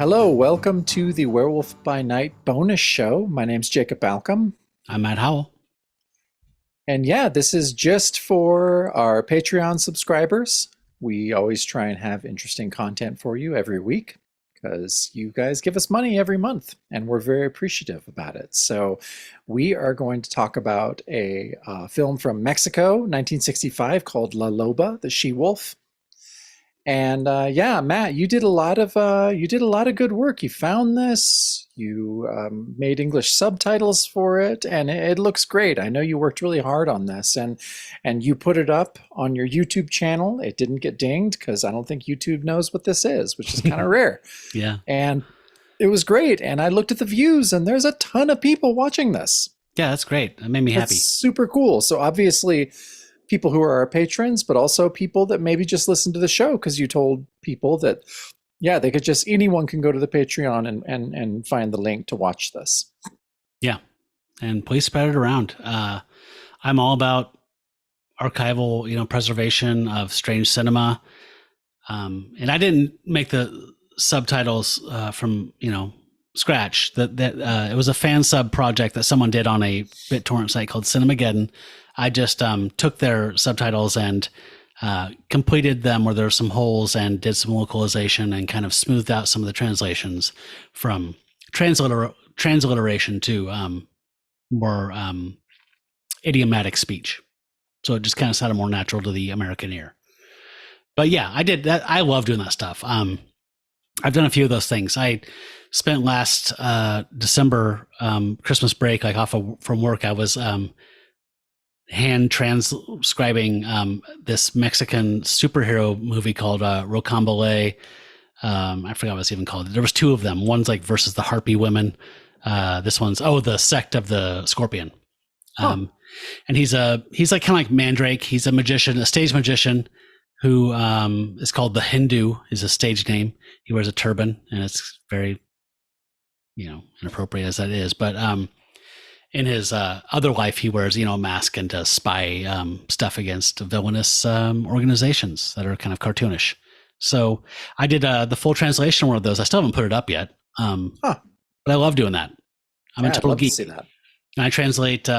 Hello, welcome to the Werewolf by Night bonus show. My name's Jacob Balcom. I'm Matt Howell. And yeah, this is just for our Patreon subscribers. We always try and have interesting content for you every week because you guys give us money every month and we're very appreciative about it. So we are going to talk about a film from Mexico, 1965, called La Loba, the She-Wolf. And yeah, Matt, you did a lot of good work. You found this, you made English subtitles for it, and it looks great. I know you worked really hard on this, and you put it up on your YouTube channel. It didn't get dinged because I don't think YouTube knows what this is, which is kind of rare. Yeah, and it was great. And I looked at the views, and there's a ton of people watching this. yeah, that's great. That made me happy. It's super cool. So obviously, people who are our patrons, but also people that maybe just listen to the show because you told people that, yeah, they could just, anyone can go to the Patreon and find the link to watch this. Yeah, and please spread it around. I'm all about archival, preservation of strange cinema. And I didn't make the subtitles from scratch. That it was a fan sub project that someone did on a BitTorrent site called Cinemageddon. I just took their subtitles and completed them where there were some holes and did some localization and kind of smoothed out some of the translations from transliteration to more idiomatic speech. So it just kind of sounded more natural to the American ear. But yeah, I did that. I love doing that stuff. I've done a few of those things. I spent last December Christmas break, like from work. I was hand transcribing this Mexican superhero movie called Rocambole. I forgot what it's even called. There was two of them. One's like versus the Harpy Women. This one's the Sect of the Scorpion. And he's like kind of like Mandrake. He's a magician, a stage magician who is called the Hindu. Is a stage name. He wears a turban, and it's very inappropriate as that is, but in his other life, he wears, a mask and does spy stuff against villainous organizations that are kind of cartoonish. So I did the full translation of one of those. I still haven't put it up yet, but I love doing that. I'm a total geek. To see that. And I translate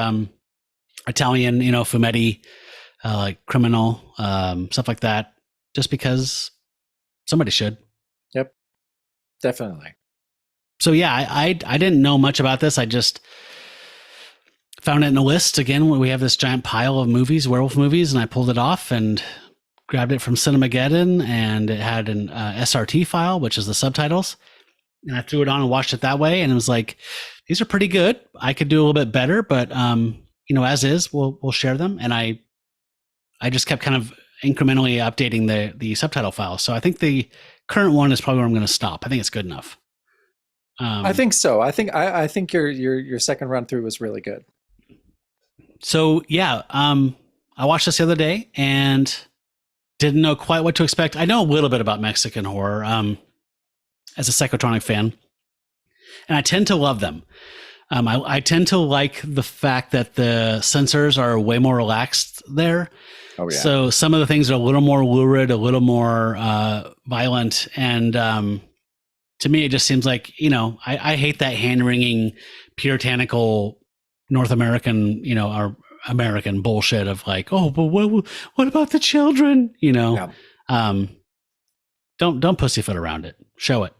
Italian, fumetti, like criminal, stuff like that, just because somebody should. Yep, definitely. So yeah, I didn't know much about this. I just found it in a list. Again, we have this giant pile of movies, werewolf movies, and I pulled it off and grabbed it from Cinemageddon, and it had an SRT file, which is the subtitles. And I threw it on and watched it that way, and it was like, these are pretty good. I could do a little bit better, but as is, we'll share them. And I just kept kind of incrementally updating the subtitle file. So I think the current one is probably where I'm going to stop. I think it's good enough. I think so. I think your second run through was really good. So yeah, I watched this the other day and didn't know quite what to expect. I know a little bit about Mexican horror as a psychotronic fan, and I tend to love them. I tend to like the fact that the censors are way more relaxed there. Oh yeah. So some of the things are a little more lurid, a little more violent, and to me, it just seems like, I hate that hand-wringing, puritanical North American, or American bullshit of like, oh, but what about the children? Yeah. Don't pussyfoot around it. Show it,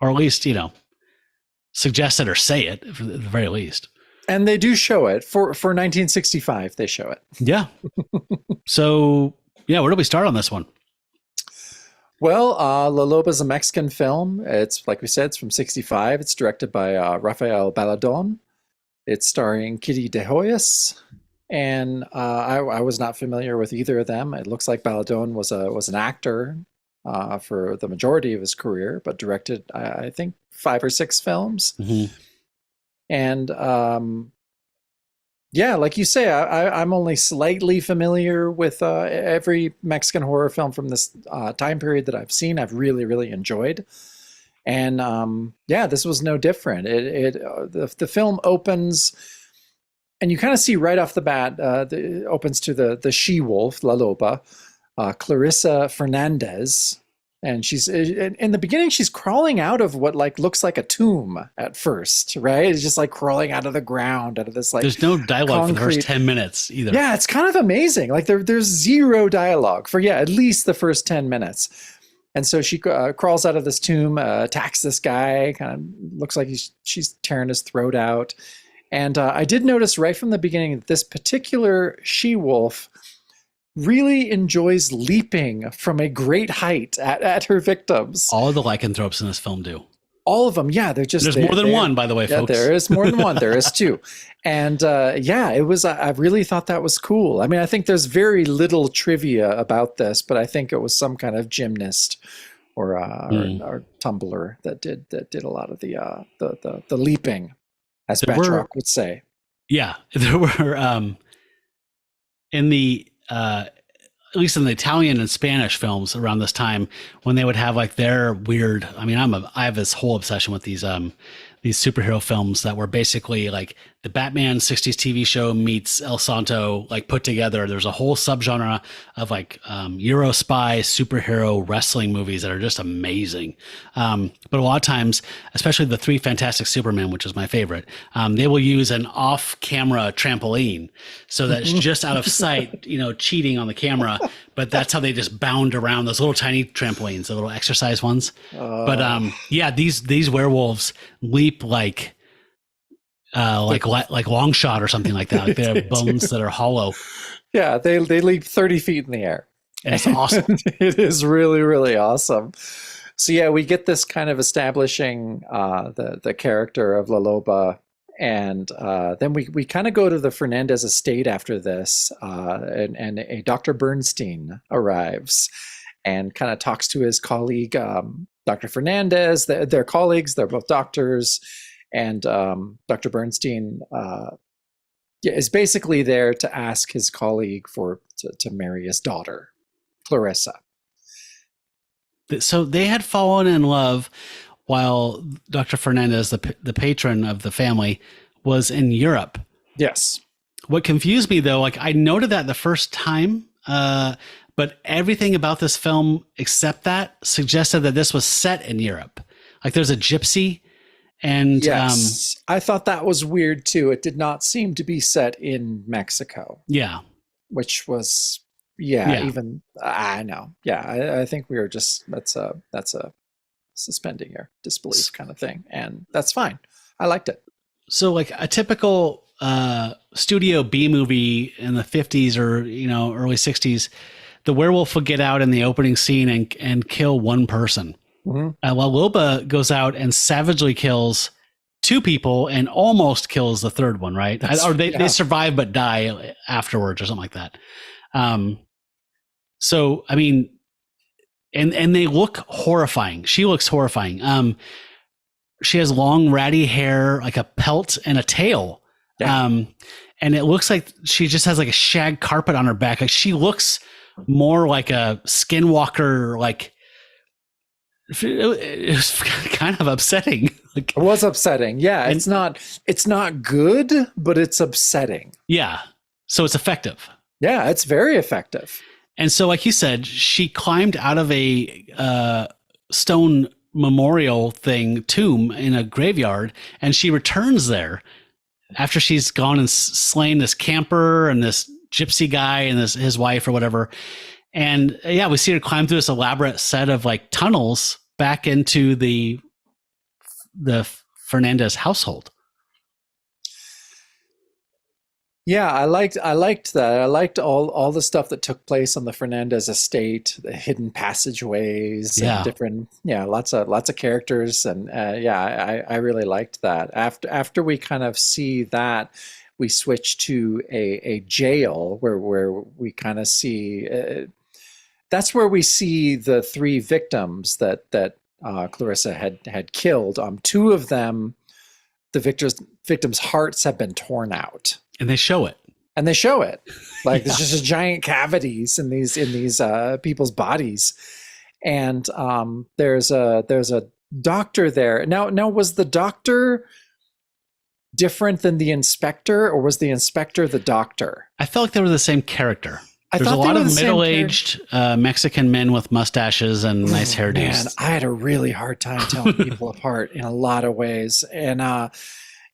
or at least suggest it or say it at the very least. And they do show it for 1965. They show it. Yeah. So yeah, where do we start on this one? Well, La Loba is a Mexican film. It's, like we said, it's from 65. It's directed by Rafael Baladon. It's starring Kitty de Hoyos. And I was not familiar with either of them. It looks like Baladon was an actor for the majority of his career, but directed, I think, 5 or 6 films. Mm-hmm. And yeah, like you say, I'm only slightly familiar with every Mexican horror film from this time period that I've seen. I've really, really enjoyed. And yeah, this was no different. The film opens, and you kind of see right off the bat, it opens to the she-wolf, La Loba, Clarissa Fernandez, And she's in the beginning, she's crawling out of what like looks like a tomb at first, right? It's just like crawling out of the ground, out of this like There's no dialogue for the first concrete. 10 minutes either. Yeah, it's kind of amazing. Like there's zero dialogue for at least the first 10 minutes. And so she crawls out of this tomb, attacks this guy, kind of looks like she's tearing his throat out. And I did notice right from the beginning that this particular she-wolf really enjoys leaping from a great height at her victims. All of the lycanthropes in this film do. All of them, yeah. There's more than one, by the way, folks. There is more than one. There is two. And it was, I really thought that was cool. I mean, I think there's very little trivia about this, but I think it was some kind of gymnast or tumbler that did a lot of the leaping, as Batroc would say. Yeah, there were in the at least in the Italian and Spanish films around this time, when they would have like their weird, I mean, I have this whole obsession with these superhero films that were basically like the Batman 60s TV show meets El Santo, like put together. There's a whole subgenre of like Euro spy superhero wrestling movies that are just amazing. But a lot of times, especially the Three Fantastic Supermen, which is my favorite, they will use an off-camera trampoline so that it's just out of sight, cheating on the camera. But that's how they just bound around those little tiny trampolines, the little exercise ones. But these werewolves leap like long shot or something like that. Like they have bones that are hollow. Yeah, they leap 30 feet in the air. And it's awesome. It is really, really awesome. So yeah, we get this kind of establishing the character of La Loba. And then we kind of go to the Fernandez estate after this, and a Dr. Bernstein arrives and kind of talks to his colleague, Dr. Fernandez. They're colleagues. They're both doctors. And Dr. Bernstein is basically there to ask his colleague to marry his daughter, Clarissa. So they had fallen in love while Dr. Fernandez, the patron of the family, was in Europe. Yes. What confused me, though, like I noted that the first time, but everything about this film except that suggested that this was set in Europe. Like there's a gypsy. And yes, I thought that was weird too. It did not seem to be set in Mexico. Yeah. Which was, even, I know. Yeah, I think we were just, that's a suspending your disbelief kind of thing. And that's fine. I liked it. So like a typical Studio B movie in the 50s or, early 60s, the werewolf would get out in the opening scene and kill one person. Mm-hmm. While Loba goes out and savagely kills two people and almost kills the third one, right? They survive but die afterwards or something like that. So, I mean, and they look horrifying. She looks horrifying. She has long ratty hair, like a pelt and a tail. Yeah. And it looks like she just has like a shag carpet on her back. Like she looks more like a skinwalker, like it was kind of upsetting. Like, it was upsetting. Yeah. It's not good, but it's upsetting. Yeah. So it's effective. Yeah. It's very effective. And so, like you said, she climbed out of a stone memorial tomb in a graveyard, and she returns there after she's gone and slain this camper and this gypsy guy and his wife or whatever. And we see her climb through this elaborate set of like tunnels back into the Fernandez household. Yeah, I liked that. I liked all the stuff that took place on the Fernandez estate, the hidden passageways, and different, lots of characters, and I really liked that. After we kind of see that, we switch to a jail where we kind of see. That's where we see the three victims that Clarissa had killed. Two of them, the victims' hearts have been torn out. And they show it. Like there's just giant cavities in these people's bodies. And there's a doctor there. Now was the doctor different than the inspector, or was the inspector the doctor? I felt like they were the same character. I There's a thought they lot were of the same middle-aged Mexican men with mustaches and nice hairdos. Man, I had a really hard time telling people apart in a lot of ways. And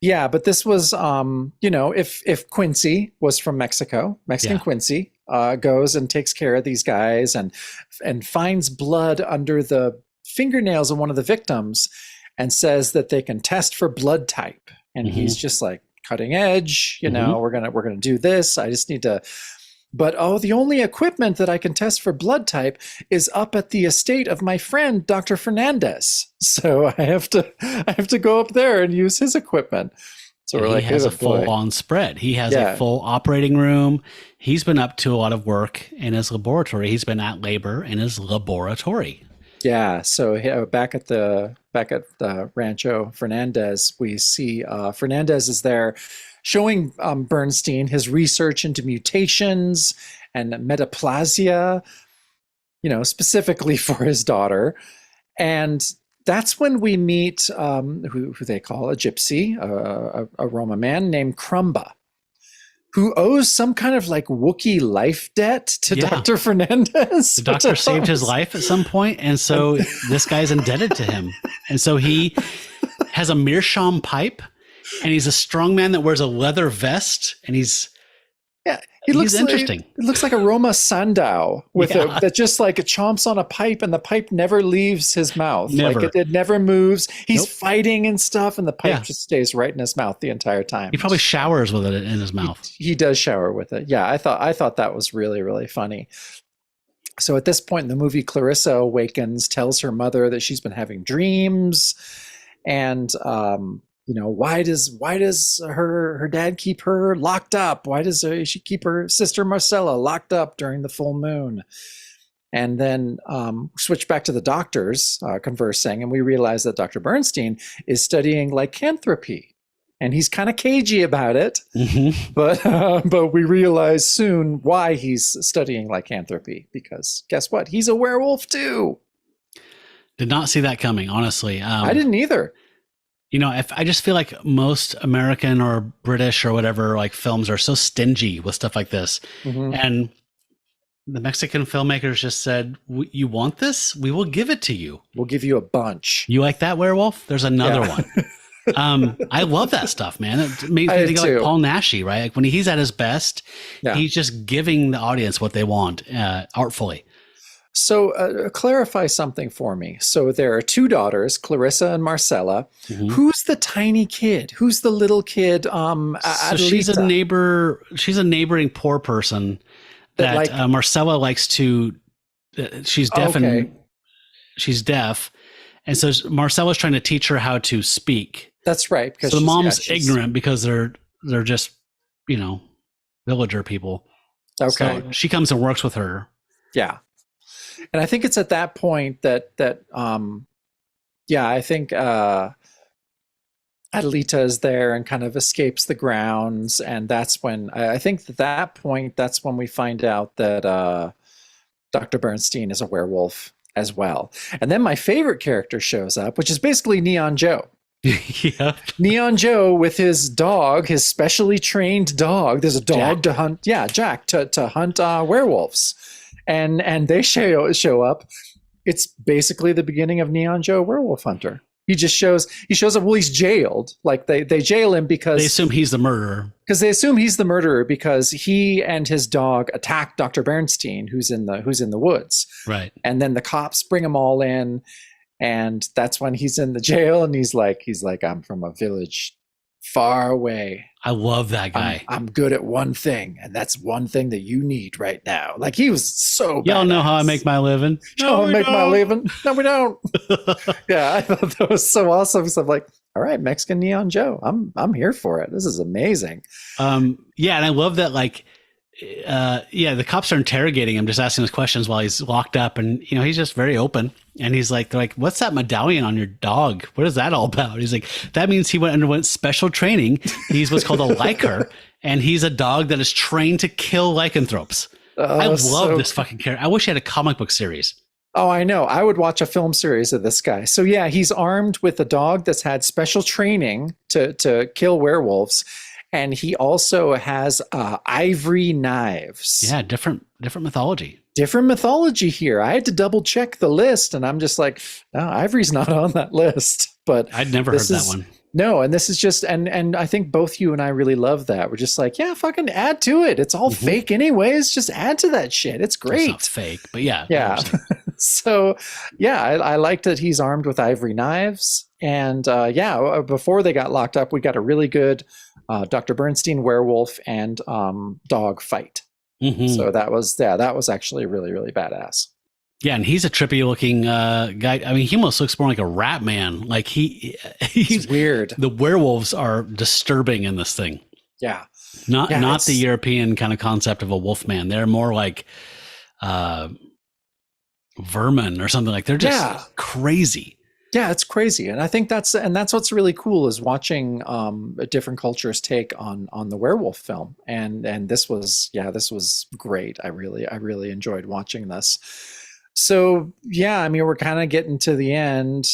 yeah, but this was if Quincy was from Mexican Yeah. Quincy goes and takes care of these guys and finds blood under the fingernails of one of the victims and says that they can test for blood type. And he's just like, cutting edge, we're gonna do this. I just need to. But the only equipment that I can test for blood type is up at the estate of my friend Dr. Fernandez. So I have to go up there and use his equipment. So we're he like, has a full-on spread. He has a full operating room. He's been up to a lot of work in his laboratory. He's been at labor in his laboratory. Yeah. So back at the Rancho Fernandez, we see Fernandez is there showing Bernstein his research into mutations and metaplasia, specifically for his daughter. And that's when we meet who they call a gypsy, a Roma man named Crumba, who owes some kind of like Wookiee life debt to Dr. Fernandez. The doctor saved his life at some point, and so this guy's indebted to him. And so he has a meerschaum pipe, and he's a strongman that wears a leather vest, and he's interesting. It looks like a Roma Sandow that just like it chomps on a pipe, and the pipe never leaves his mouth. Never. Like it never moves. He's fighting and stuff, and the pipe just stays right in his mouth the entire time. He probably showers with it in his mouth. He does shower with it. Yeah, I thought that was really, really funny. So at this point in the movie, Clarissa awakens, tells her mother that she's been having dreams, and why does her dad keep her locked up? Why does she keep her sister Marcella locked up during the full moon? And then switch back to the doctors conversing, and we realize that Dr. Bernstein is studying lycanthropy, and he's kind of cagey about it. But we realize soon why he's studying lycanthropy, because guess what? He's a werewolf too. Did not see that coming, honestly. I didn't either. If I just feel like most American or British or whatever like films are so stingy with stuff like this, and the Mexican filmmakers just said, "You want this? We will give it to you. We'll give you a bunch. You like that werewolf? There's another one." I love that stuff, man. It makes me think like Paul Naschy, right? Like when he's at his best, he's just giving the audience what they want artfully. So clarify something for me. So there are two daughters, Clarissa and Marcella. Who's the tiny kid? Who's the little kid? So she's a neighbor. She's a neighboring poor person that Marcella likes to. She's deaf and she's deaf, and so Marcella's trying to teach her how to speak. That's right. Because so the mom's ignorant because they're just villager people. Okay. So she comes and works with her. Yeah. And I think it's at that point that I think Adelita is there and kind of escapes the grounds, and that's when I think at that point that's when we find out that Dr. Bernstein is a werewolf as well. And then my favorite character shows up, which is basically Neon Joe. Neon Joe with his dog, his specially trained dog. There's a dog to hunt. Yeah, Jack to hunt werewolves. And they show up. It's basically the beginning of Neon Joe Werewolf Hunter. He shows up. Well, he's jailed. Like they jail him because they assume he's the murderer. Because they assume he's the murderer because he and his dog attacked Dr. Bernstein, who's in the woods. Right. And then the cops bring them all in, and that's when he's in the jail. And he's like, I'm from a village far away. I love that guy. I'm good at one thing, and that's one thing that you need right now. Like he was so badass. Y'all know how I make my living. No, we don't. Yeah, I thought that was so awesome. So I'm like, all right, Mexican Neon Joe. I'm here for it. This is amazing. And I love that the cops are interrogating him, just asking his questions while he's locked up, and he's just very open. And they're like, what's that medallion on your dog? What is that all about? He's like, that means he underwent special training. He's what's called a liker, and he's a dog that is trained to kill lycanthropes. I love this fucking character. I wish he had a comic book series. Oh, I know. I would watch a film series of this guy. So yeah, he's armed with a dog that's had special training to kill werewolves. and he also has ivory knives. Yeah, different mythology. Different mythology here. I had to double check the list, and I'm just like, no, ivory's not on that list. But I'd never heard that one. No, and this is just, and I think both you and I really love that. We're just like, yeah, fucking add to it. It's all fake anyways. Just add to that shit. It's great. It's not fake, but yeah. Yeah. So, yeah, I liked that he's armed with ivory knives. And before they got locked up, we got a really good Dr. Bernstein werewolf and dog fight. So that was actually really, really badass. Yeah, and he's a trippy looking guy. I mean, he almost looks more like a rat man. Like he's weird. The werewolves are disturbing in this thing. Yeah. Not the European kind of concept of a wolf man. They're more like vermin or something. Like they're just crazy. Yeah, it's crazy. And I think that's what's really cool is watching different cultures take on the werewolf film. And this was great. I really enjoyed watching this. So yeah, I mean, we're kind of getting to the end.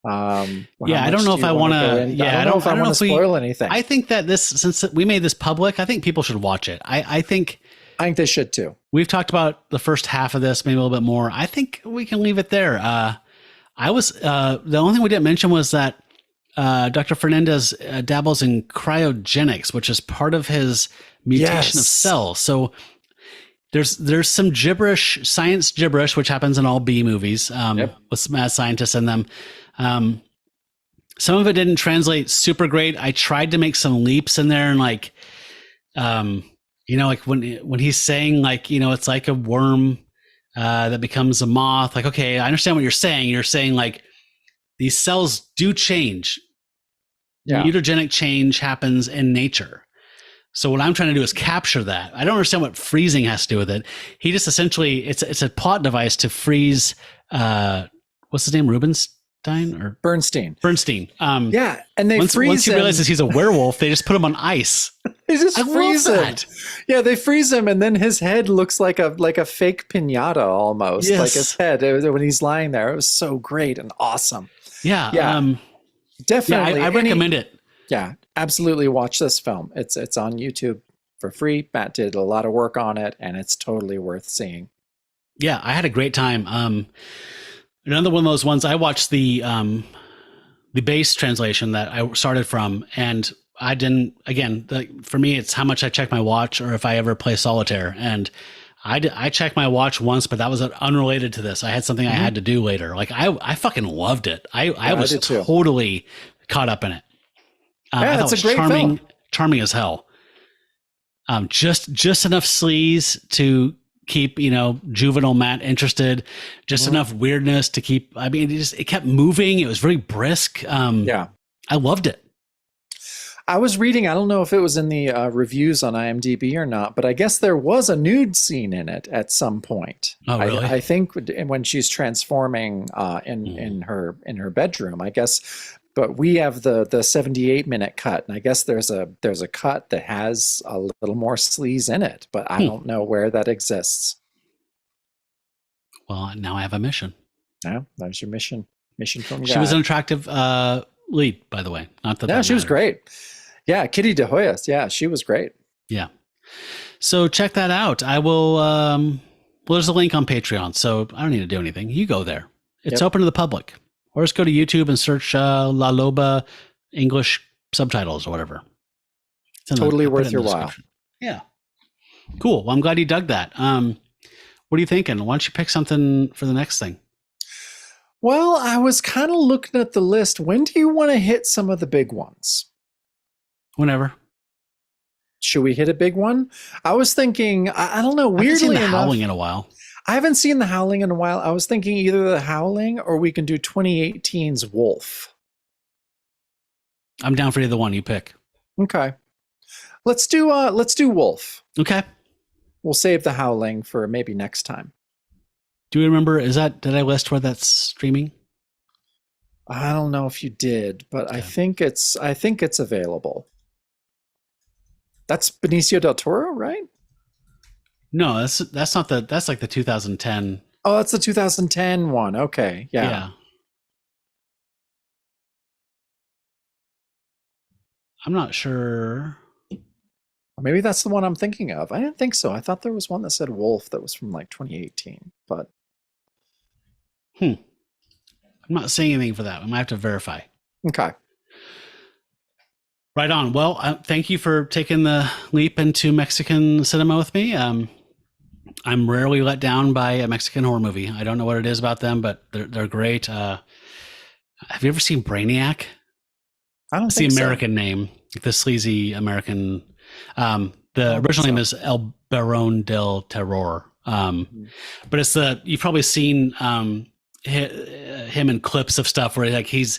I don't know if I want to. Yeah, I don't know if I want to spoil anything. I think that since we made this public, I think people should watch it. I think they should too. We've talked about the first half of this, maybe a little bit more. I think we can leave it there. The only thing we didn't mention was that Dr. Fernandez dabbles in cryogenics, which is part of his mutation of cells. So there's some gibberish, science gibberish, which happens in all B movies with mad scientists in them. Some of it didn't translate super great. I tried to make some leaps in there, and like when he's saying it's like a worm that becomes a moth. Like, okay, I understand what you're saying. You're saying like these cells do change. Yeah. Mutagenic change happens in nature. So what I'm trying to do is capture that. I don't understand what freezing has to do with it. He just essentially, it's a plot device to freeze, what's his name? Rubenstein or Bernstein? And they once he realizes he's a werewolf, they just put him on ice. They just freeze him. Yeah, they freeze him, and then his head looks like a fake pinata almost. Yes. Like his head when he's lying there. It was so great and awesome. Yeah. Definitely. I recommend it. Yeah, absolutely watch this film. It's on YouTube for free. Matt did a lot of work on it, and it's totally worth seeing. Yeah, I had a great time. Another one of those ones, I watched the base translation that I started from, and I didn't, again, for me, it's how much I check my watch or if I ever play solitaire. And I checked my watch once, but that was unrelated to this. I had something I had to do later. Like I fucking loved it. I was totally caught up in it. I thought it was charming as hell. Just enough sleaze to keep, juvenile Matt interested, just enough weirdness to keep, I mean, it kept moving. It was very brisk. I loved it. I was reading, I don't know if it was in the reviews on IMDb or not, but I guess there was a nude scene in it at some point. Oh, really? I think when she's transforming in her bedroom, I guess. But we have the 78-minute cut, and I guess there's a cut that has a little more sleaze in it, but I don't know where that exists. Well, now I have a mission. Yeah, that was your mission. Mission from God. She was an attractive lead, by the way. Not that. No, she was great. Yeah, Kitty De Hoyos. Yeah, she was great. Yeah. So check that out. I will. Well, there's a link on Patreon, so I don't need to do anything. You go there. It's open to the public. Or just go to YouTube and search La Loba English subtitles or whatever. Totally worth your while. Yeah. Cool. Well, I'm glad you dug that. What are you thinking? Why don't you pick something for the next thing? Well, I was kind of looking at the list. When do you want to hit some of the big ones? Whenever. Should we hit a big one? I was thinking, I don't know, weirdly enough. Howling in a while. I haven't seen The Howling in a while. I was thinking either The Howling or we can do 2018's Wolf. I'm down for either one. You pick. Okay. Let's do Wolf. Okay. We'll save The Howling for maybe next time. Do you remember, did I list where that's streaming? I don't know if you did, but okay. I think it's available. That's Benicio del Toro, right? No, that's not that's like the 2010. Oh, that's the 2010 one. Okay. Yeah. I'm not sure. Or maybe that's the one I'm thinking of. I didn't think so. I thought there was one that said Wolf that was from like 2018. But I'm not seeing anything for that. I might have to verify. okay. Right on. Well, thank you for taking the leap into Mexican cinema with me. I'm rarely let down by a Mexican horror movie. I don't know what it is about them, but they're great. Have you ever seen Brainiac? I don't It's the think American name, the sleazy American. The original name is El Barón del Terror. But it's you've probably seen him in clips of stuff where like he's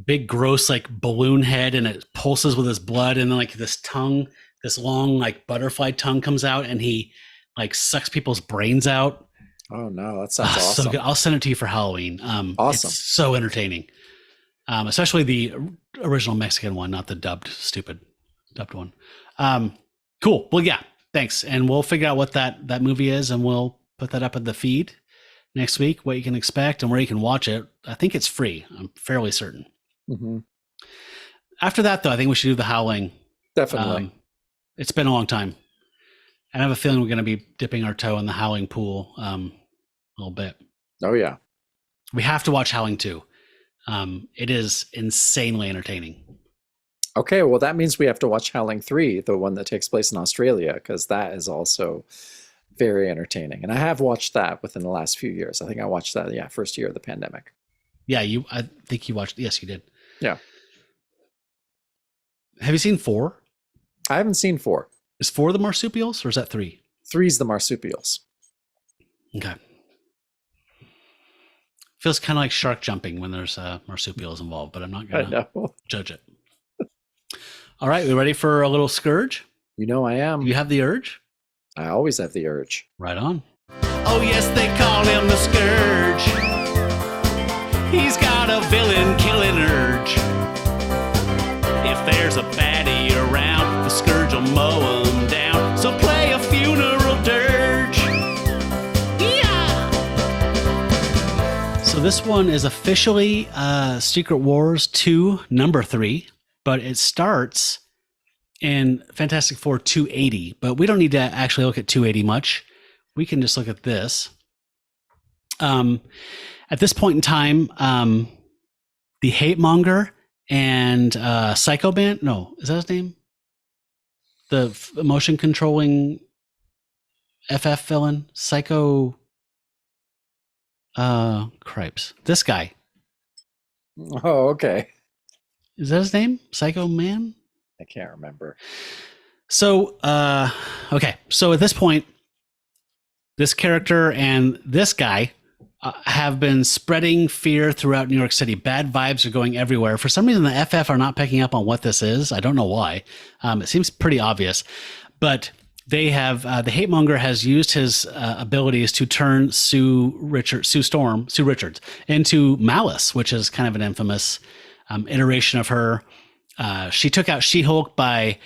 big, gross, like balloon head, and it pulses with his blood, and then like this tongue, this long like butterfly tongue comes out, and he like sucks people's brains out. Oh no, that sounds awesome. So good. I'll send it to you for Halloween. Awesome. It's so entertaining. Especially the original Mexican one, not the stupid dubbed one. Cool. Well, yeah, thanks. And we'll figure out what that movie is, and we'll put that up in the feed next week, what you can expect and where you can watch it. I think it's free. I'm fairly certain. Mm-hmm. After that, though, I think we should do The Howling. Definitely. It's been a long time. And I have a feeling we're going to be dipping our toe in the Howling pool a little bit. Oh, yeah. We have to watch Howling 2. It is insanely entertaining. Okay, well, that means we have to watch Howling 3, the one that takes place in Australia, because that is also very entertaining. And I have watched that within the last few years. I think I watched that, first year of the pandemic. Yeah, I think you watched. Yes, you did. Yeah. Have you seen 4? I haven't seen 4. Is 4 the marsupials, or is that 3? 3's the marsupials. Okay. Feels kind of like shark jumping when there's marsupials involved, but I'm not going to judge it. All right, we ready for a little Scourge? You know I am. You have the urge? I always have the urge. Right on. Oh, yes, they call him the Scourge. He's got a villain killing urge. If there's a baddie around, the Scourge will mow him down. So play a funeral dirge. Yeah! So this one is officially Secret Wars 2, number 3, but it starts in Fantastic Four 280. But we don't need to actually look at 280 much. We can just look at this. At this point in time, the Hate Monger and Psycho Band, no, is that his name? The emotion controlling FF villain, Psycho Cripes. This guy. Oh, okay. Is that his name? Psycho Man? I can't remember. So, okay. So at this point, this character and this guy have been spreading fear throughout New York City. Bad vibes are going everywhere. For some reason, the FF are not picking up on what this is. I don't know why. It seems pretty obvious. But they have, the Hate Monger has used his abilities to turn Sue Richards into Malice, which is kind of an infamous iteration of her. She took out She-Hulk by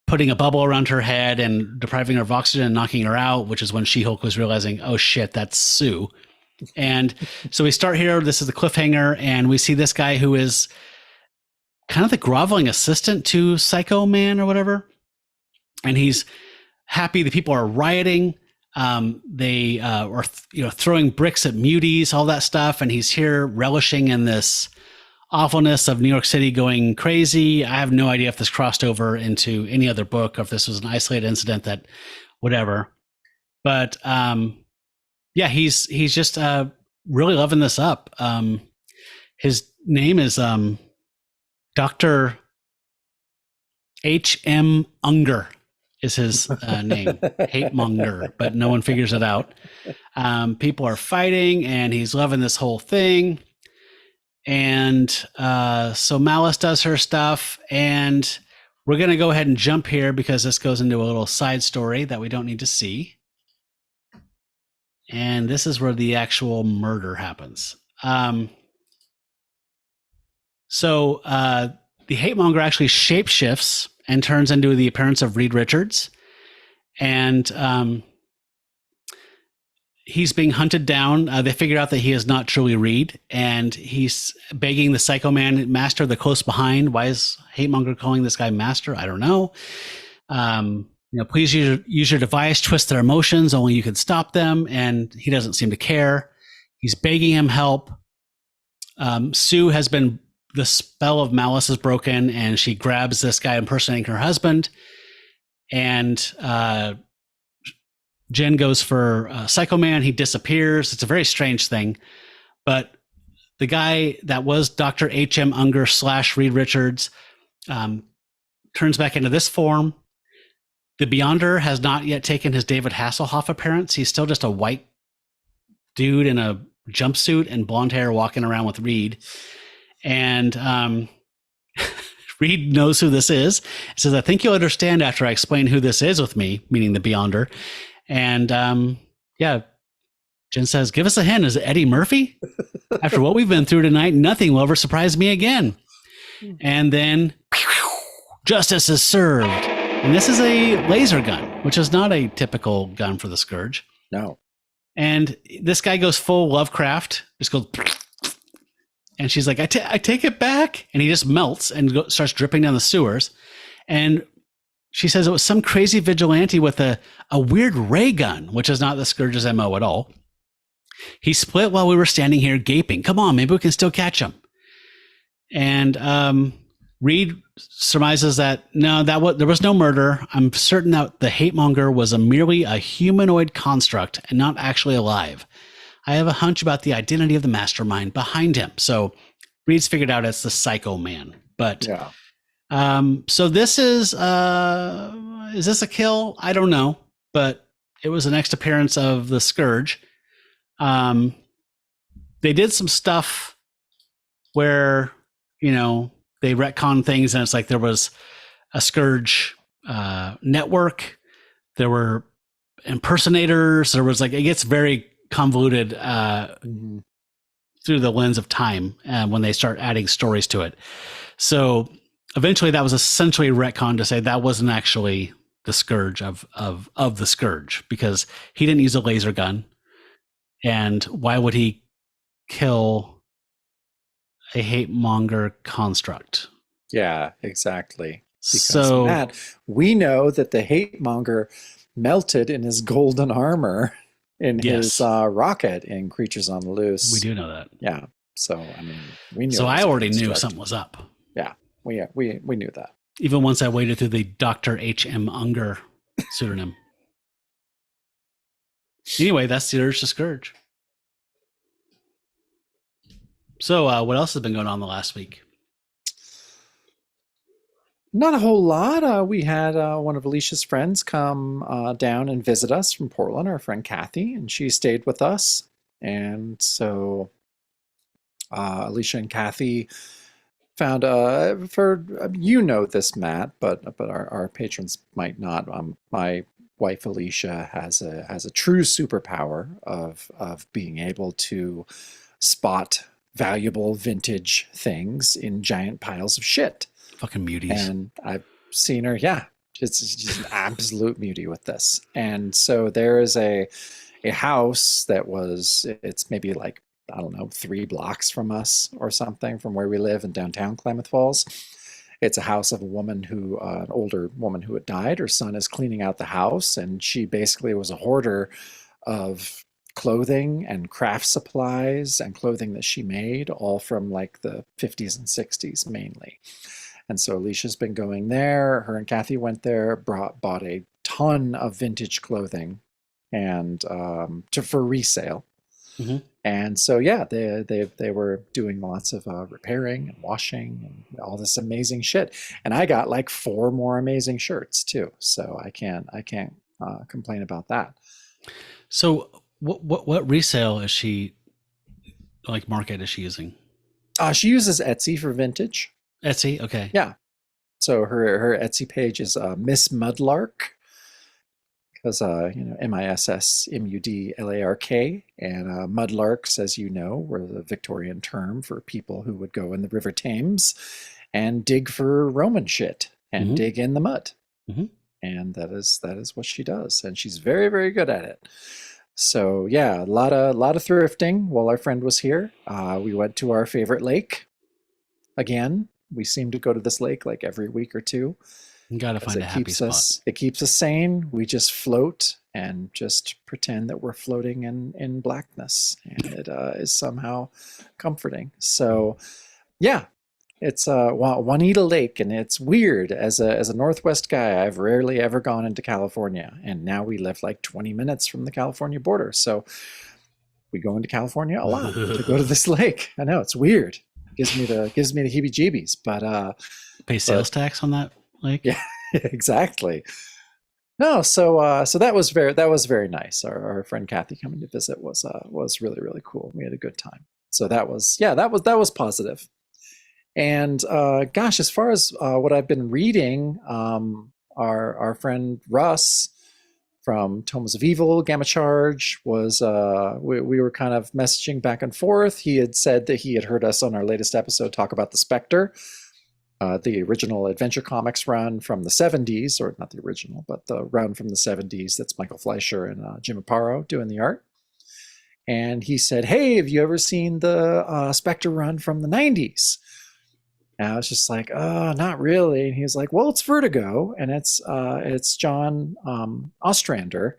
putting a bubble around her head and depriving her of oxygen and knocking her out, which is when She-Hulk was realizing, oh shit, that's Sue. And so we start here. This is the cliffhanger, and we see this guy who is kind of the groveling assistant to Psycho Man or whatever. And he's happy that people are rioting. They are throwing bricks at muties, all that stuff. And he's here relishing in this awfulness of New York City going crazy. I have no idea if this crossed over into any other book or if this was an isolated incident that whatever. But yeah, he's just really loving this up. His name is Dr. H.M. Unger is his name. Hate Monger, but no one figures it out. People are fighting and he's loving this whole thing. And so Malice does her stuff, and we're going to go ahead and jump here because this goes into a little side story that we don't need to see. And this is where the actual murder happens. So the Hate Monger actually shapeshifts and turns into the appearance of Reed Richards. And he's being hunted down. They figured out that he is not truly Reed, and he's begging the Psycho Man, Master, the close behind. Why is Hatemonger calling this guy Master? I don't know. Please use your device, twist their emotions. Only you can stop them. And he doesn't seem to care. He's begging him help. Sue has been, the spell of malice is broken, and she grabs this guy impersonating her husband. And Jen goes for Psycho Man. He disappears. It's a very strange thing. But the guy that was Dr. H.M. Unger / Reed Richards turns back into this form. The Beyonder has not yet taken his David Hasselhoff appearance. He's still just a white dude in a jumpsuit and blonde hair walking around with Reed. And Reed knows who this is. He says, I think you'll understand after I explain who this is with me, meaning the Beyonder. And Jen says, give us a hint. Is it Eddie Murphy? After what we've been through tonight, nothing will ever surprise me again. And then justice is served. And this is a laser gun, which is not a typical gun for the Scourge. No. And this guy goes full Lovecraft, just goes, and she's like, I take it back. And he just melts and starts dripping down the sewers. And she says it was some crazy vigilante with a weird ray gun, which is not the Scourge's MO at all. He split while we were standing here gaping. Come on, maybe we can still catch him. And Reed surmises that there was no murder. I'm certain that the Hatemonger was merely a humanoid construct and not actually alive. I have a hunch about the identity of the mastermind behind him. So Reed's figured out it's the Psycho Man. But yeah. So this is this a kill? I don't know, but it was the next appearance of the Scourge. They did some stuff where, they retcon things, and it's like there was a Scourge network. There were impersonators. There was it gets very convoluted through the lens of time when they start adding stories to it. So eventually that was essentially retcon to say that wasn't actually the Scourge of the Scourge, because he didn't use a laser gun. And why would he kill a Hatemonger construct? Yeah, exactly. Because, so Matt, we know that the Hatemonger melted in his golden armor in his rocket in Creatures on the Loose. We do know that. Yeah. So, we knew. So I already knew something was up. Yeah. We knew that. Even once I waded through the Dr. H.M. Unger pseudonym. Anyway, that's the Urge to Scourge. So what else has been going on the last week? Not a whole lot. We had one of Alicia's friends come down and visit us from Portland, our friend Kathy, and she stayed with us. And so Alicia and Kathy found this, Matt, but our patrons might not. My wife Alicia has a true superpower of being able to spot valuable vintage things in giant piles of shit. Fucking muties. And I've seen her, she's an absolute mutie with this. And so there is a house it's maybe 3 blocks from us or something, from where we live in downtown Klamath Falls. It's a house of an older woman who had died. Her son is cleaning out the house, and she basically was a hoarder of clothing and craft supplies and clothing that she made, all from the 50s and 60s mainly. And so Alicia's been going there. Her and Kathy went there, bought a ton of vintage clothing and for resale. Mm-hmm. And so they were doing lots of repairing and washing and all this amazing shit. And I got 4 more amazing shirts too. So I can't complain about that. So what resale is she market is she using? She uses Etsy for vintage. Etsy, okay. Yeah. So her Etsy page is Miss Mudlark, because MISSMUDLARK, and mudlarks, as you know, were the Victorian term for people who would go in the River Thames and dig for Roman shit and dig in the mud. Mm-hmm. And that is what she does, and she's very, very good at it. So yeah, a lot of thrifting while our friend was here. We went to our favorite lake again. We seem to go to this lake like every week or two You got to because find a happy spot. it keeps us sane. We just float and just pretend that we're floating in blackness, and it is somehow comforting. So yeah, it's Juanita Lake, and it's weird. As a Northwest guy, I've rarely ever gone into California, and now we live like 20 minutes from the California border. So we go into California a lot to go to this lake. I know it's weird. Gives me the heebie-jeebies, Pay sales tax on that lake? yeah, exactly. No, so that was very nice. Our friend Kathy coming to visit was really really cool. We had a good time. So that was positive. And gosh, as far as what I've been reading, our friend Russ from Tomes of Evil, Gamma Charge, was we were kind of messaging back and forth. He had said that he had heard us on our latest episode talk about the Spectre, the original Adventure Comics run from the 70s, or not the original, but the run from the 70s. That's Michael Fleischer and Jim Aparo doing the art. And he said, "Hey, have you ever seen the Spectre run from the 90s?" And I was just like, "Oh, not really." And he was like, "Well, it's Vertigo, and it's John Ostrander."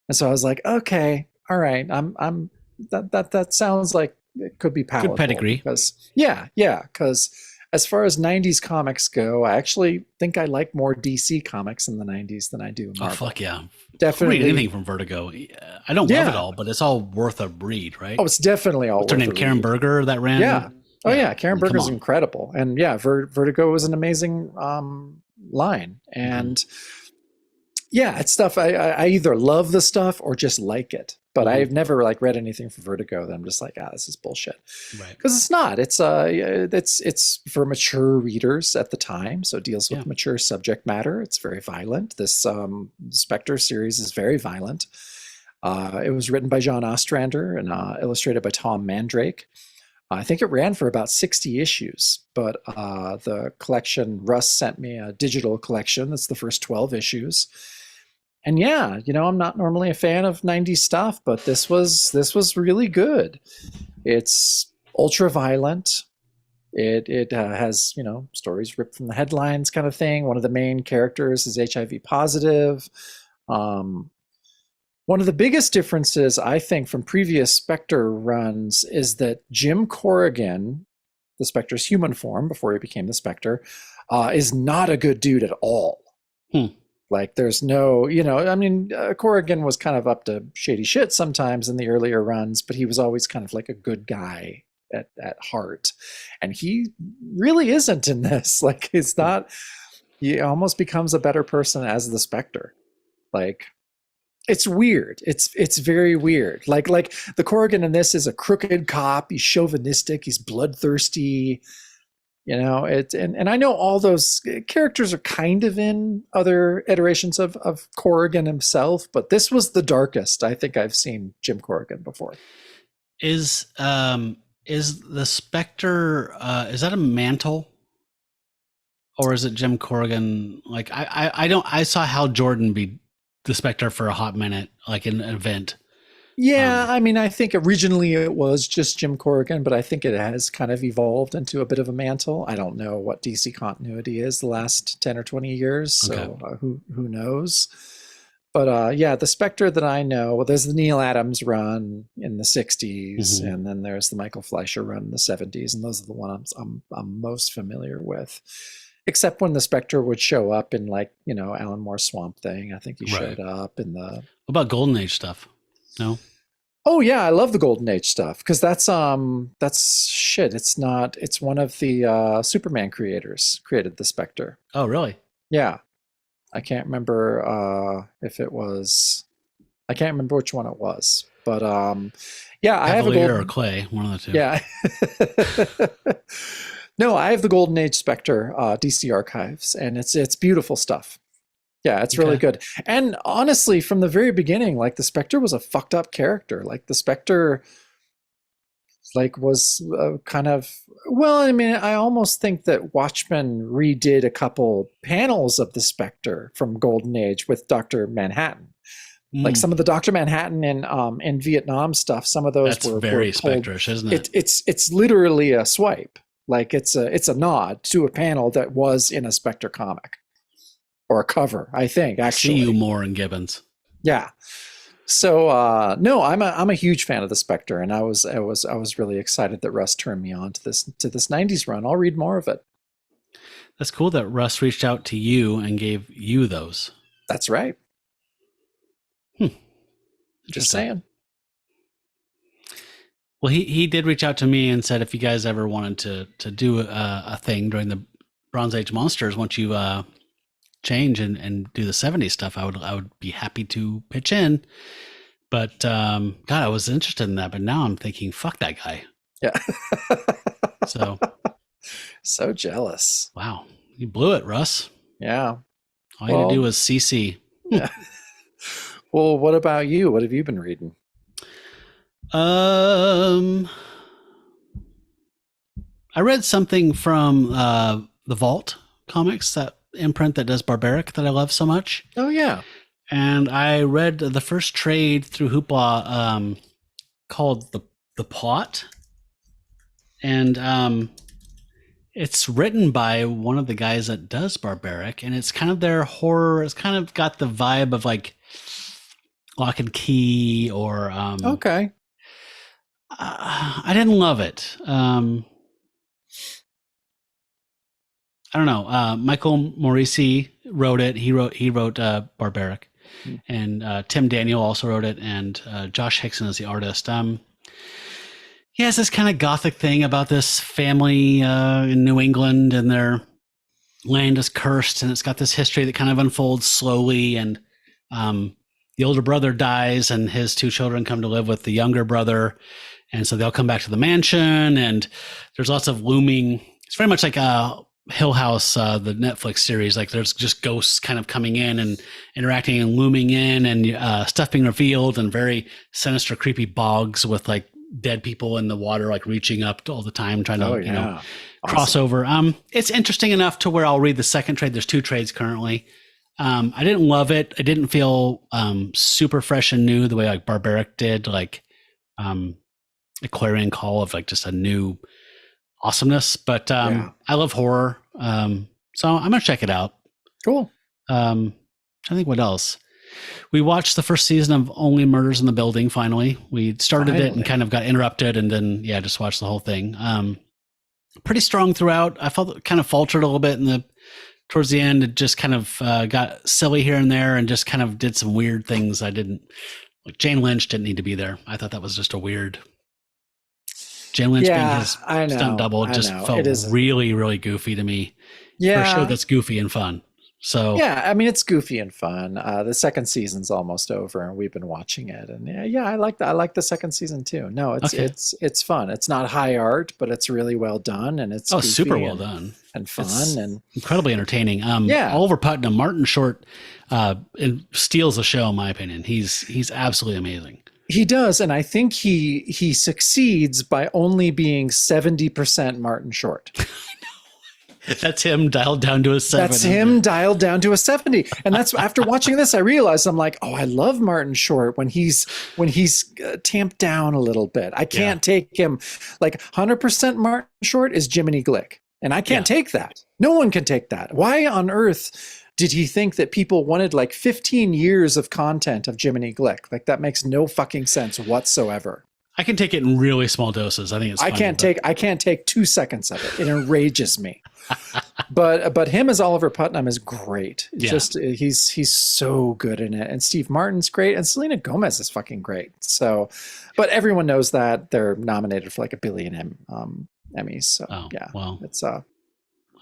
And so I was like, "Okay, all right. I'm that sounds like it could be palatable." Good pedigree. Because because as far as 90s comics go, I actually think I like more DC comics in the 90s than I do Marvel. Oh, fuck yeah. Definitely. I'll read anything from Vertigo. I don't love it all, but it's all worth a read, right? Oh, it's definitely all What's her worth name? a Karen read. Berger that ran? Yeah. Oh yeah, Karen Come Berger's on. incredible. And yeah, Vertigo was an amazing line. And yeah, it's stuff I either love the stuff or just like it. But I've never like read anything from Vertigo that I'm just like, this is bullshit. Right. Because it's not. It's for mature readers at the time, so it deals with mature subject matter. It's very violent. This Spectre series is very violent. It was written by John Ostrander and illustrated by Tom Mandrake. I think it ran for about 60 issues, but the collection, Russ sent me a digital collection. That's the first 12 issues. And yeah, I'm not normally a fan of 90s stuff, but this was really good. It's ultra violent. It has, stories ripped from the headlines kind of thing. One of the main characters is HIV positive. One of the biggest differences, I think, from previous Spectre runs is that Jim Corrigan, the Spectre's human form before he became the Spectre, is not a good dude at all. Like, there's no, Corrigan was kind of up to shady shit sometimes in the earlier runs, but he was always kind of like a good guy at heart. And he really isn't in this. Like, it's not, he almost becomes a better person as the Spectre. Like, it's weird. It's very weird. Like the Corrigan in this is a crooked cop. He's chauvinistic. He's bloodthirsty. And I know all those characters are kind of in other iterations of Corrigan himself, but this was the darkest I think I've seen Jim Corrigan before. Is the Spectre is that a mantle? Or is it Jim Corrigan? Like I saw Hal Jordan be the Spectre for a hot minute, like in an event. Yeah, I think originally it was just Jim Corrigan, but I think it has kind of evolved into a bit of a mantle. I don't know what DC continuity is the last 10 or 20 years, so who knows? But yeah, the Spectre that I know, well, there's the Neil Adams run in the 60s, and then there's the Michael Fleischer run in the 70s, and those are the ones I'm most familiar with. Except when the Spectre would show up in, like, Alan Moore's Swamp Thing. I think he showed up in the... What about Golden Age stuff? No? Oh yeah, I love the Golden Age stuff because that's shit. It's one of the Superman creators created the Spectre. Oh really? Yeah, I can't remember if it was. I can't remember which one it was, but yeah, I have a Cavalier or Clay, one of the two. Yeah. No, I have the Golden Age Spectre DC Archives, and it's beautiful stuff. Yeah, it's really good. And honestly, from the very beginning, like, the Spectre was a fucked up character. Like, the Spectre, like, was kind of, well, I almost think that Watchmen redid a couple panels of the Spectre from Golden Age with Dr. Manhattan. Like some of the Dr. Manhattan and in Vietnam stuff, some of those That's were very pulled, Spectre-ish, isn't it? It's literally a swipe. Like it's a nod to a panel that was in a Spectre comic or a cover, I think, actually. See you more in Gibbons. Yeah. So no, I'm a huge fan of the Spectre, and I was really excited that Russ turned me on to this 90s run. I'll read more of it. That's cool that Russ reached out to you and gave you those. That's right. Just saying. Well, he did reach out to me and said if you guys ever wanted to do a thing during the Bronze Age Monsters, once you change and do the 70s stuff, I would be happy to pitch in. But God, I was interested in that, but now I'm thinking, fuck that guy. Yeah. So jealous. Wow, you blew it, Russ. Yeah. All you had to do was CC. Yeah. Well, what about you? What have you been reading? I read something from the Vault Comics, that imprint that does Barbaric that I love so much. Oh yeah. And I read the first trade through Hoopla called the Plot, and it's written by one of the guys that does Barbaric, and it's kind of their horror. It's kind of got the vibe of like Lock and Key or okay. I didn't love it. I don't know. Michael Morisi wrote it. He wrote Barbaric, and Tim Daniel also wrote it, and Josh Hickson is the artist. He has this kind of gothic thing about this family in New England, and their land is cursed, and it's got this history that kind of unfolds slowly, and the older brother dies, and his two children come to live with the younger brother. And so they'll come back to the mansion, and there's lots of looming. It's very much like Hill House, the Netflix series. Like there's just ghosts kind of coming in and interacting and looming in, and stuff being revealed, and very sinister, creepy bogs with like dead people in the water, like reaching up all the time, trying to cross over. It's interesting enough to where I'll read the second trade. There's two trades currently. I didn't love it. I didn't feel super fresh and new the way like Barbaric did. Like a clarion call of like just a new awesomeness, but I love horror, so I'm gonna check it out. Cool. I think what else we watched the first season of Only Murders in the Building. Finally, we started it and kind of got interrupted, and then just watched the whole thing. Pretty strong throughout. I felt it kind of faltered a little bit towards the end. It just kind of got silly here and there, and just kind of did some weird things. I didn't like. Jane Lynch didn't need to be there. I thought that was just a weird. Jane Lynch being his stunt double just felt really, really goofy to me. Yeah. For a show that's goofy and fun. So yeah, I mean, it's goofy and fun. The second season's almost over, and we've been watching it, and I like that. I like the second season too. No, it's fun. It's not high art, but it's really well done, and it's super well done and fun and incredibly entertaining. Oliver Putnam, Martin Short, steals the show in my opinion. He's absolutely amazing. He does, and I think he succeeds by only being 70% Martin Short. That's him dialed down to a 70. That's him dialed down to a 70. And that's after watching this, I realized I'm like, oh, I love Martin Short when he's tamped down a little bit. I can't take him like 100% Martin Short is Jiminy Glick. And I can't take that. No one can take that. Why on earth did he think that people wanted like 15 years of content of Jiminy Glick? Like that makes no fucking sense whatsoever. I can take it in really small doses. I think it's funny, I can't take 2 seconds of it. It enrages me. But him as Oliver Putnam is great. Just he's so good in it. And Steve Martin's great, and Selena Gomez is fucking great. So, but everyone knows that they're nominated for like a billion Emmys. So well, it's I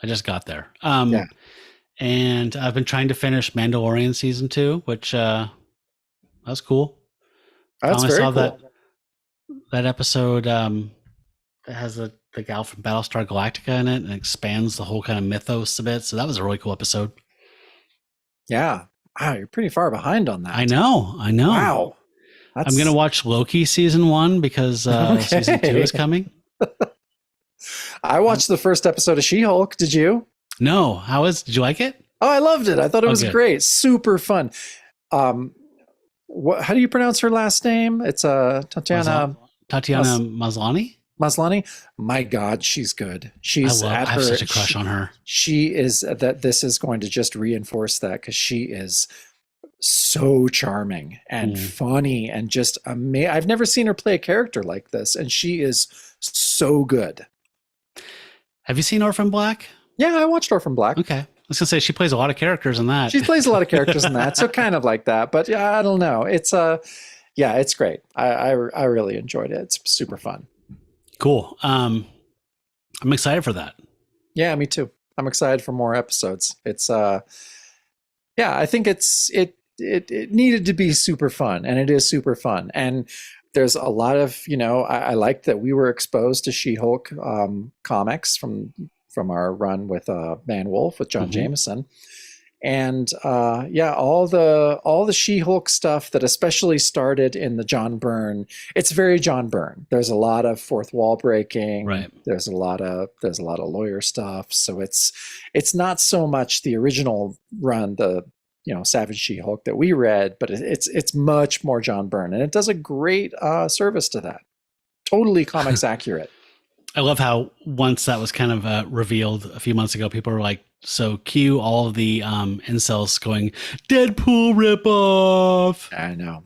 just got there. And I've been trying to finish Mandalorian season 2, which that's cool. That's very cool. That episode that has the gal from Battlestar Galactica in it and expands the whole kind of mythos a bit. So that was a really cool episode. Yeah. Wow, you're pretty far behind on that. I know. Wow. I'm going to watch Loki season 1 because season 2 is coming. I watched the first episode of She-Hulk. Did you? No. Did you like it? Oh, I loved it. I thought it was great. Super fun. How do you pronounce her last name? It's Tatiana Tatiana Maslany. Maslany. My God, she's good. I have such a crush on her. She is that. This is going to just reinforce that because she is so charming and funny and just amazing. I've never seen her play a character like this, and she is so good. Have you seen Orphan Black? Yeah, I watched Orphan Black. Okay. I was gonna say she plays a lot of characters in that. She plays a lot of characters in that, so kind of like that. But yeah, I don't know. It's it's great. I really enjoyed it. It's super fun. Cool. I'm excited for that. Yeah, me too. I'm excited for more episodes. It's I think it needed to be super fun, and it is super fun. And there's a lot of, I liked that we were exposed to She-Hulk comics from our run with Man Wolf with John Jameson. And all the She-Hulk stuff that especially started in the John Byrne, it's very John Byrne. There's a lot of fourth wall breaking. Right. There's a lot of lawyer stuff. So it's not so much the original run, the Savage She-Hulk that we read, but it's much more John Byrne, and it does a great service to that. Totally comics accurate. I love how once that was kind of revealed a few months ago, people were like, so cue all of the incels going, Deadpool ripoff. I know.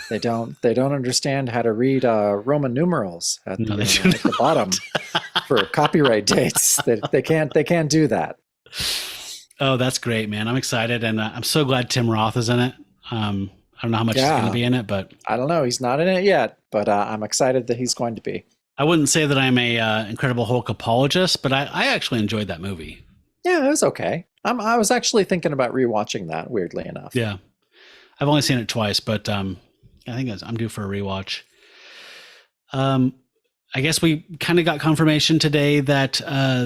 They don't understand how to read Roman numerals at the bottom for copyright dates. They can't do that. Oh, that's great, man. I'm excited. And I'm so glad Tim Roth is in it. I don't know how much he's going to be in it, but I don't know. He's not in it yet, but I'm excited that he's going to be. I wouldn't say that I'm a Incredible Hulk apologist, but I actually enjoyed that movie. Yeah, it was okay. I was actually thinking about rewatching that, weirdly enough. Yeah. I've only seen it twice, but I think I'm due for a rewatch. I guess we kind of got confirmation today that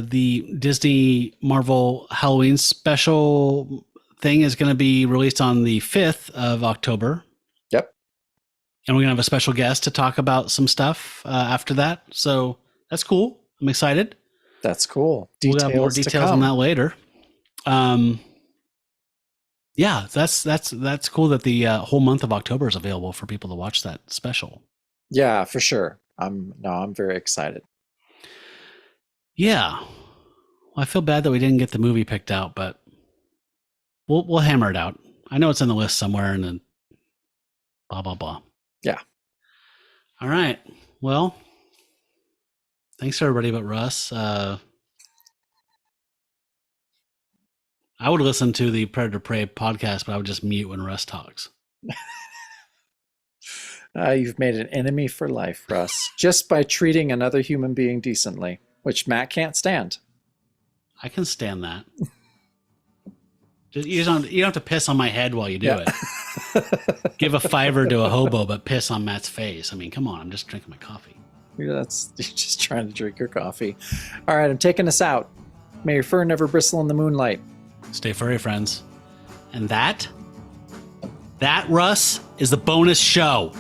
the Disney Marvel Halloween special thing is going to be released on the 5th of October. Yep. And we're going to have a special guest to talk about some stuff after that. So that's cool. I'm excited. That's cool. We'll have more details on that later. Yeah, that's cool that the whole month of October is available for people to watch that special. Yeah, for sure. I'm very excited. Yeah. Well, I feel bad that we didn't get the movie picked out, but we'll hammer it out. I know it's in the list somewhere, and then blah blah blah. Yeah. All right. Well, thanks to everybody but Russ. I would listen to the Predator Prey podcast, but I would just mute when Russ talks. You've made an enemy for life, Russ, just by treating another human being decently, which Matt can't stand. I can stand that. You don't have to piss on my head while you do it. Give a $5 to a hobo, but piss on Matt's face. I mean, come on. I'm just drinking my coffee. You're just trying to drink your coffee. All right, I'm taking us out. May your fur never bristle in the moonlight. Stay furry, friends. And that, Russ, is the bonus show.